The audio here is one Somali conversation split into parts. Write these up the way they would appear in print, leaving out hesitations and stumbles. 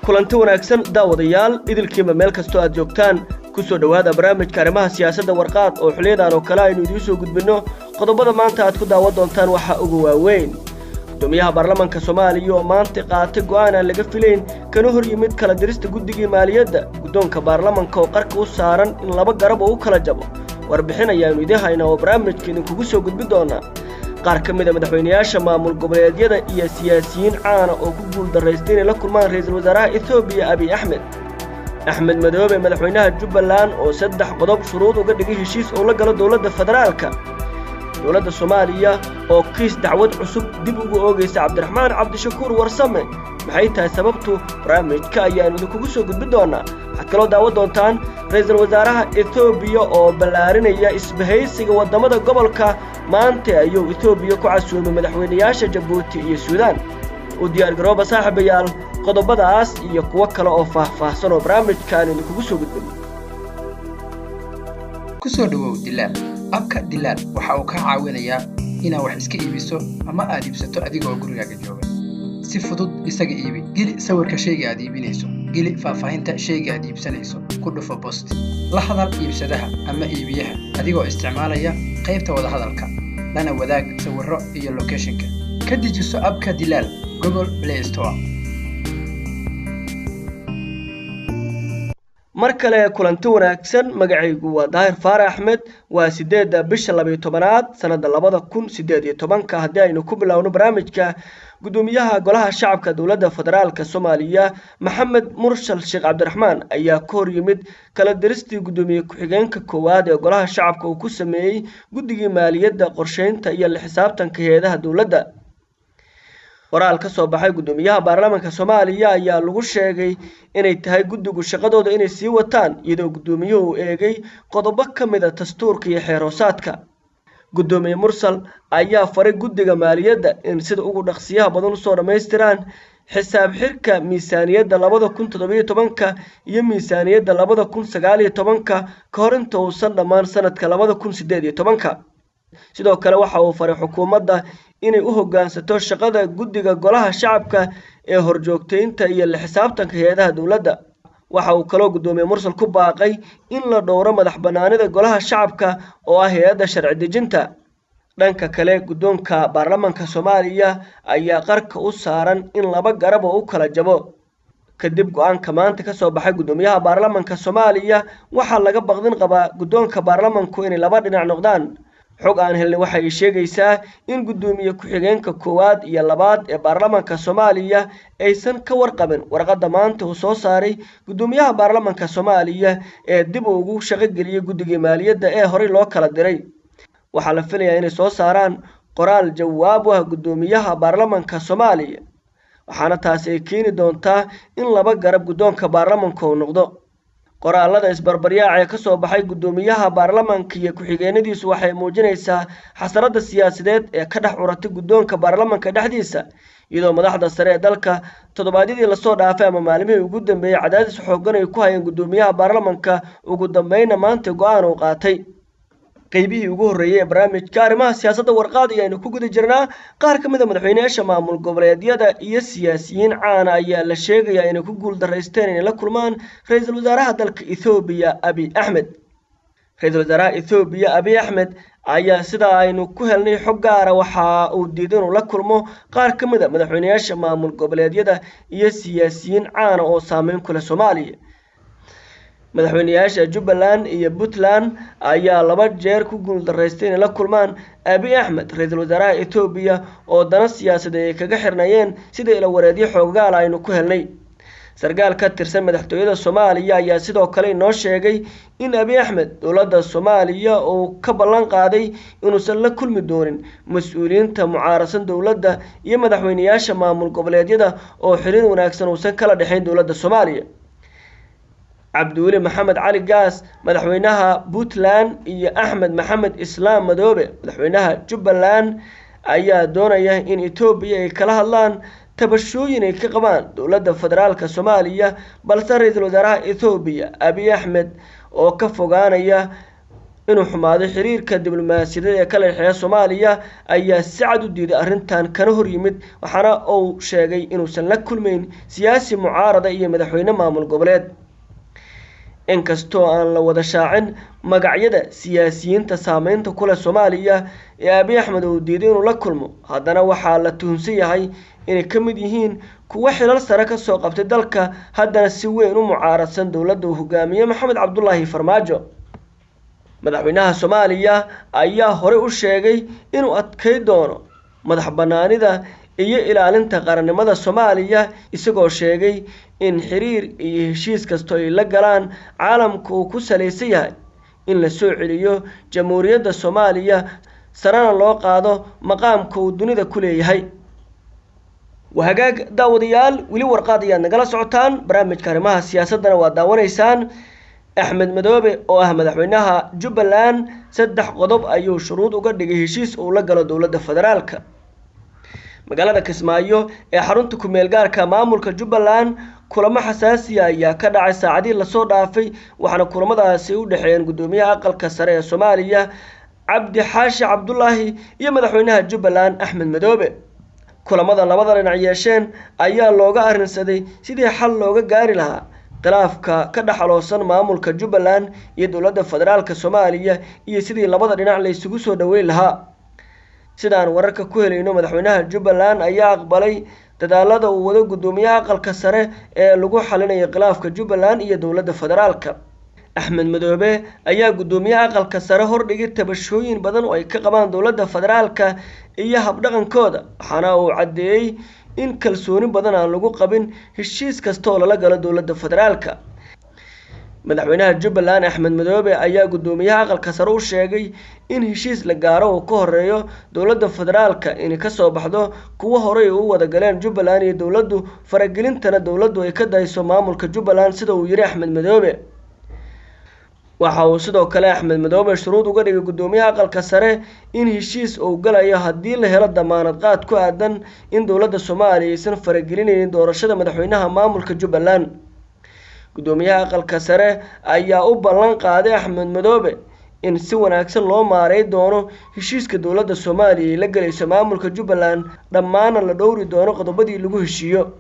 kulanti wanaagsan daawadayaal idilkiiba meel kastoo aad joogtaan ku soo dhawaada barnaamijka arrimaha siyaasadda warqaad oo xiliyadan oo kale aynu idiin soo gudbino qodobada maanta aad ku daawan doontaan waxa ugu waaweyn gudoomiyaha baarlamaanka Soomaaliya oo maanta qaatay go'aan aan laga filayn kana hor yimid kala dirista guddiga maaliyadda gudoonka baarlamaanka oo qarka u saaran in laba garab oo u kala jabo warbixin ayaanu idin haynaa oo barnaamijkeenu kugu soo gudbin doonaa qaar ka mid ah madaxweynayaasha maamul goboleedyada iyo siyaasiyiin caan ah oo ku guuldareystay inay la kulmaan ra'iisul wasaaraha Itoobiya Abiy Ahmed Madoobe madaxweynaha Jubbaland oo 3 qodob shuruud uga dhigay heshiis oo la galo dawladda federaalka dawladda Soomaaliya oo kiis dacwad cusub dib ugu oogaysa Cabdiraxmaan Cabdishakuur Warsame maxay tahay sababtu barnaamijka ayaanu idinku soo gudbin doonaa waxaad kaloo daawan doontaan ra'iisul wasaaraha Itoobiya oo ballaarinaya isbahaysiga wadamada gobolka maanta ayuu Itoobiya ku casuumay madaxweynayaasha Djibouti iyo Suudaan oo diyaar garooba saaxiibayaal qodobadaas iyo kuwa kale oo faahfaahsan oo barnaamijkan idinku soo gudbin ku soo dhawow Dilaal abka Dilaal waxa uu ka caawinayaa inaad wax iska iibiso ama aad iibsato adigoo gurigaaga jooga si fudud isaga iibi geli sawirka shayga aad iibinayso geli faahfaahinta shayga aad iibsanayso ku dhufo post la hadal iibsadaha ama iibiyaha adigoo isticmaalaya qaybta wada hadalka lana wadaag sawirro iyo location-ka ka dejiso abka Dilaal Google Play Store markale kulanti wanaagsan magacaygu waa Daahir Faarax Axmed waa 8 bisha 12 sanada 2018 hadii aynu ku bilowno barnaamijka gudoomiyaha golaha shacabka dawladda federaalka Soomaaliya Maxamed Murshal Sheekh Cabdiraxmaan ayaa ka hor yimid kala diristii gudoomiye ku-xigeenka koowaad ee golaha shacabka uu ku sameeyay guddiga maaliyadda qorsheynta iyo la xisaabtanka hay'adaha dawladda waraal ka soo baxay gudoomiyaha baarlamaanka Soomaaliya ayaa lagu sheegay inay tahay guddigu shaqadooda inay sii wataan iyadoo gudoomiyuhu eegay qodobo ka mid ah dastuurka iyo xeeroosaadka gudoomiye Mursal ayaa faray guddiga maaliyadda in sida ugu dhaqsiyaha badan soo dhameystiraan xisaab xirka miisaaniyadda 2017 iyo miisaaniyadda 2019 ka hor inta uusan dhammaan sanadka 2018 sidoo kale waxa uu faray xukuumadda inay u hoggaansato shaqada guddiga golaha shacabka ee horjoogteynta iyo la xisaabtanka hay'adaha dawladda waxa uu kaloo gudoomiye Mursal ku baaqay in la dhowro madax banaanida golaha shacabka oo ah hay'adda sharci dejinta dhanka kale gudoonka baarlamaanka Soomaaliya ayaa qarka u saaran in laba garab oo u kala jabo kadib go'aanka maanta ka soo baxay gudoomiyaha baarlamaanka Soomaaliya waxa laga baqdin qabaa gudoonka baarlamaanku inay laba dhinac noqdaan xog aan helnay waxay sheegaysaa in gudoomiye ku-xigeenka koowaad iyo labaad ee baarlamaanka Soomaaliya aysan ka warqabin warqadda maanta uu soo saaray gudoomiyaha baarlamaanka Soomaaliya ee dib ugu shaqo geliyay guddiga maaliyadda ee hore loo kala diray waxa la filayaa inay soo saaraan qoraal jawaab ah gudoomiyaha baarlamaanka Soomaaliya waxaana taas ay keeni doontaa in laba garab gudoonka baarlamaanka uu noqdo qoraalada isbarbaryaaca ka soo baxay gudoomiyaha baarlamaanka iyo ku-xigeenadiisu waxay muujinaysaa xasarada siyaasadeed ee ka dhex uratay gudoonka baarlamaanka dhexdiisa iyadoo madaxda sare ee dalka toddobaadyadii la soo dhaafay ama maalimihii ugu dambeeyay cadaadis xooggan ay ku hayeen gudoomiyaha baarlamaanka ugu dambeeyna maanta go'aan uu qaatay qaybihii ugu horeeyay ee barnaamijka arrimaha siyaasadda warqaad ayaynu ku guda jirnaa qaar ka mid ah madaxweynayaasha maamul goboleedyada iyo siyaasiyiin caan ayaa la sheegayaa inay ku guuldareysteen inay la kulmaan ra'iisul wasaaraha dalka Itoobiya Abiy Ahmed ra'iisul wasaaraha Itoobiya Abiy Ahmed ayaa sida aynu ku helnay xog gaar ah waxa uu diiday inuu la kulmo qaar ka mid ah madaxweynayaasha maamul goboleedyada iyo siyaasiyiin caan oo saameyn ku leh Soomaaliya madaxweynayaasha Jubbaland iyo Puntland ayaa laba jeer ku guuldareystay inay la kulmaan Abiy Ahmed ra'iisul wasaaraha Itoobiya oo dana siyaasadeed ay kaga xirnayeen sida ila wareedyo xoogaal aynu ku helnay sargaal ka tirsan madaxtooyada Soomaaliya ayaa sidoo kale inoo sheegay in Abiy Ahmed dawladda Soomaaliya uu ka ballan qaaday inuusan la kulmi doonin mas'uuliyiinta mucaarasan dawladda iyo madaxweynayaasha maamul goboleedyada oo xiriir wanaagsan uusan kala dhaxayn dawladda Soomaaliya Abdulle Maxamed Cali Gaas madaxweynaha Puntland iyo Axmed Maxamed Islaam Madoobe madaxweynaha Jubbaland ayaa doonaya in Itoobiya ay kala hadlaan tabashooyin ay ka qabaan dawladda federaalka Soomaaliya balse ra'iisul wasaaraha Itoobiya Abiy Ahmed oo ka fogaanaya inuu xumaaday xiriirka diblomaasiyadeed ee kala dhexeeya Soomaaliya ayaa si cad u diiday arrintan kana hor yimid waxaana uu sheegay inuusan la kulmayn siyaasi mucaarada iyo madaxweyne maamul goboleed. inkastoo aan la wada shaacin magacyada siyaasiyiinta saameynta ku leh Soomaaliya ee Abiy Ahmed uu diiday inuu la kulmo, haddana waxaa la tuhunsan yahay inay ka mid yihiin kuwa xilal sare ka soo qabtay dalka haddana si weyn u mucaaradsan dowladda uu hogaamiye Maxamed Cabdullaahi Farmaajo. madaxweynaha Soomaaliya ayaa hore u sheegay inuu adkay doono madax banaanida iyo ilaalinta qarannimada Soomaaliya, isagoo sheegay in xiriir iyo heshiis kasto ay la galaan caalamku uu ku saleysan yahay in la soo celiyo jamhuuriyadda Soomaaliya sarana loo qaado maqaamka uu dunida ku leeyahay. wahagaag daawadayaal wili warqad ayaad nagala socotaan barnaamijka arrimaha siyaasadana waa daawanaysaan. Axmed Madoobe oo ah madaxweynaha Jubbaland 3 qodob ayuu shuruud uga dhigay heshiis uu la galo dowladda federaalka. magaalada Kismaayo ee xarunta ku meel gaarka maamulka Jubbaland kulamo xasaasi ah ayaa ka dhacay saacadii la soo dhaafay, waxaana kulamadaasi u dhaxeeyeen gudoomiyaha aqalka sare ee Soomaaliya Cabdi Xaashi Cabdullaahi iyo madaxweynaha Jubbaland Axmed Madoobe. kulamada labada dhinac yeesheen ayaa looga arrinsaday sidii xal looga gaari lahaa khilaafka ka dhaxaloosan maamulka Jubbaland iyo dowladda federaalka Soomaaliya iyo sidii labada dhinac la isugu soo dhaweyn lahaa. sidaan wararka ku helayno madaxweynaha Jubbaland ayaa aqbalay dadaalada uu wado gudoomiyaha aqalka sare ee lagu xalinayo khilaafka Jubbaland iyo dowladda federaalka. Axmed Madoobe ayaa gudoomiyaha aqalka sare hordhigay tabashooyin badan oo ay ka qabaan dowladda federaalka iyo habdhaqankooda, waxaana uu cadeeyay in kalsooni badan aan lagu qabin heshiis kasta oo lala galo dowladda federaalka. madaxweynaha Jubbaland Axmed Madoobe ayaa gudoomiyaha aqalka sare u sheegay in heshiis la gaaro oo ka horeeyo dowladda federaalka in ka soo baxdo kuwa hore u wada galeen Jubbaland iyo dowladdu faragelintana dowladdu ay ka dayso maamulka Jubbaland sida uu yiri Axmed Madoobe. waxa uu sidoo kale Axmed Madoobe shuruud uga dhigay gudoomiyaha aqalka sare in heshiis uu galayo haddii la helo damaanad qaad ku aadan in dowladda Soomaaliya aysan faragelinayn doorashada madaxweynaha maamulka Jubbaland. gudoomiyaha aqalka sare ayaa u ballan qaaday Axmed Madoobe in si wanaagsan loo maareey doono heshiiska dowladda Soomaaliya la galayso maamulka Jubbaland, dhammaan la dhowri doono qodobadii lagu heshiiyo.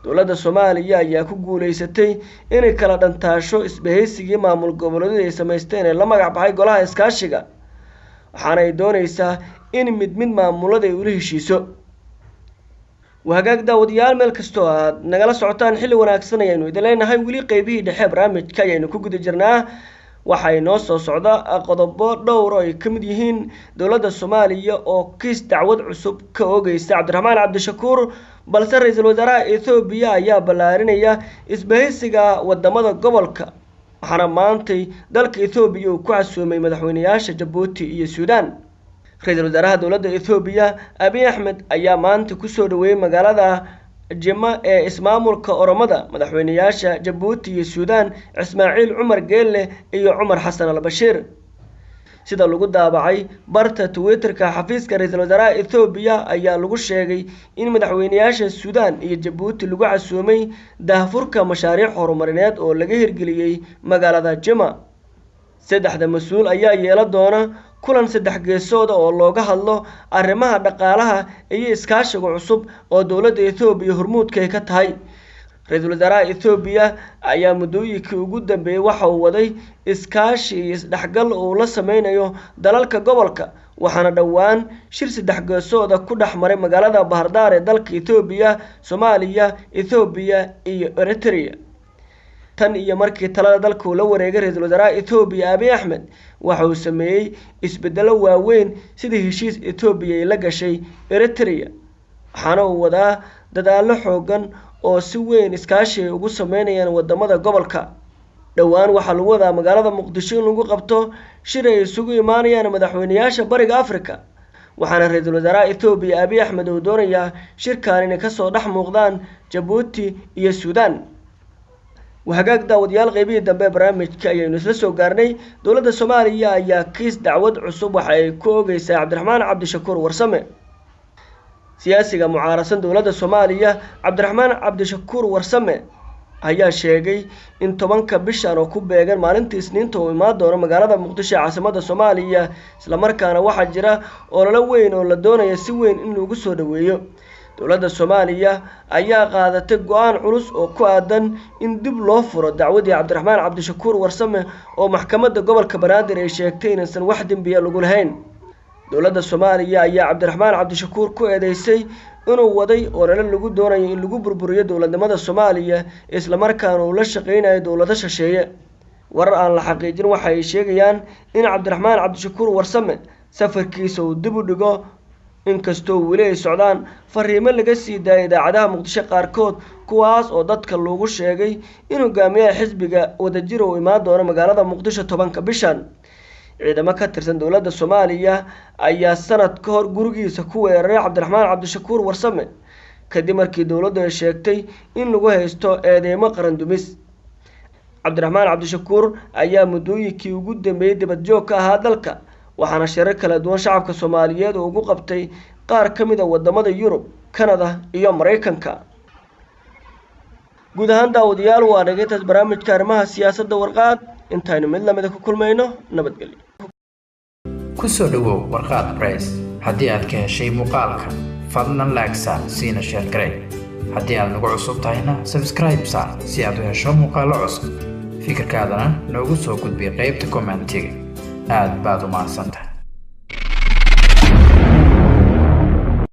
dowladda Soomaaliya ayaa ku guuleysatay inay kala dhantaasho isbahaysigii maamul goboleedyada ay sameysteen ee la magac baxay golaha iskaashiga, waxaana ay doonaysaa in mid maamulada ay ula heshiiso. wahagaag daawadayaal meel kastoo aad nagala socotaan xilli wanaagsan ayaynu idin leenahay. weli qaybihii dhexe barnaamijka ayaynu ku guda jirnaa. waxay noo soo socda qodobo dhowr oo ay ka mid yihiin dowladda Soomaaliya oo kiis dacwad cusub ka oogaysa Cabdiraxmaan Cabdishakuur, balse ra'iisul wasaaraha Ethiopia ayaa ballaarinaya isbahaysiga wadamada gobolka, waxaana maantay dalka Ethiopia uu ku casuumay madaxweynayaasha Djibouti iyo Suudaan. ra'iisul wasaaraha dowladda Ethiopia Abiy Ahmed ayaa maanta ku soo dhaweeyay magaalada Jimma ee ismaamulka Oromada madaxweynayaasha Djibouti iyo Suudaan Ismaaciil Cumar Geelle iyo Cumar Xasan al-Bashiir. sida lagu daabacay barta Twitter-ka xafiiska ra'iisul wasaaraha Ethiopia ayaa lagu sheegay in madaxweynayaasha Suudaan iyo Djibouti lagu casuumay daahfurka mashaariic horumarineed oo laga hirgeliyay magaalada Jimma. saddexda mas'uul ayaa yeelan doona kulan 3 geesood oo looga hadlo arrimaha dhaqaalaha iyo iskaashiga cusub oo dowladda Ethiopia hormuudka ka tahay. ra'iisul wasaaraha Ethiopia ayaa muddooyinkii ugu dambeeyay waxa uu waday iskaashi iyo isdhexgal oo la sameynayo dalalka gobolka, waxaana dhawaan shir 3 geesood ku dhaxmaray magaalada Bahardar ee dalka Ethiopia, Soomaaliya, Ethiopia iyo Eritrea. tan iyo markii talada dalka uu la wareegay ra'iisul wasaaraha Ethiopia Abiy Ahmed waxa uu sameeyay isbedelo waaweyn sidii heshiis Ethiopia ay la gashay Eritrea, waxaana uu wadaa dadaalo xoogan oo si weyn iskaashi ugu sameynayaan wadamada gobolka. dhawaan waxa lagu wadaa magaalada Muqdisho in lagu qabto shir ay isugu imaanayaan madaxweynayaasha Bariga Afrika, waxaana ra'iisul wasaaraha Ethiopia Abiy Ahmed uu doonayaa shirkan inay ka soo dhex muuqdaan Djibouti iyo Suudaan. wahagaag daawadayaal qaybihii dambe barnaamijka ayaynu isla soo gaarnay. dowladda Soomaaliya ayaa kiis dacwad cusub waxa ay ku oogaysaa Cabdiraxmaan Cabdishakuur Warsame. siyaasiga mucaarasan dowladda Soomaaliya Cabdiraxmaan Cabdishakuur Warsame ayaa sheegay in 10 bishan oo ku beegan maalintii Isniinta uu imaan doono magaalada Muqdisho caasimadda Soomaaliya isla markaana waxa jira olole weyn oo la doonayo si weyn in lagu soo dhaweeyo dowladda Soomaaliya ayaa qaadatay go'aan culus oo ku aadan in dib loo furo dacwadii Cabdiraxmaan Cabdishakuur Warsame oo maxkamadda gobolka Banaadir ay sheegtay inaysan wax dambiya lagu lahayn dowladda Soomaaliya ayaa Cabdiraxmaan Cabdishakuur ku eedeysay inuu waday olole lagu doonayo in lagu burburiyo dowladnimada Soomaaliya isla markaana uu la shaqeynayo dowladda shisheeye warar aan la xaqiijin waxa ay sheegayaan in Cabdiraxmaan Cabdishakuur Warsame safarkiisa uu dib u dhigo inkastoo weli ay socdaan fariimo laga sii daayay idaacadaha Muqdisho qaarkood kuwaas oo dadka loogu sheegay in hogaamiyaha xisbiga wadajir uu imaan doono magaalada Muqdisho 10 bishan ciidamo ka tirsan dowladda Soomaaliya ayaa sanad ka hor gurigiisa ku weeraray Cabdiraxmaan Cabdishakuur Warsame kadib markii dowladdu ay sheegtay in lagu haysto eedeymo qaran dumis Cabdiraxmaan Cabdishakuur ayaa muddooyinkii ugu dambeeyay dibad joog ka ahaa dalka waxaana shirar kala duwan shacabka Soomaaliyeed ugu qabtay qaar ka mid ah wadamada Yurub, Kanada iyo Mareykanka guud ahaan daawadayaal waa dhageytaas barnaamijka arrimaha siyaasadda warqaad intaaynu mid lamid ku kulmayno nabadgelyo ku soo dhawow warqaad press haddii aad ka heshay muuqaalka fadlan like siina share garay haddii aad nagu cusub tahayna subscribe si aad u hesho muuqaalo cusub fikirkaadana noogu soo gudbi qaybta commentiga aad baad u mahadsantahay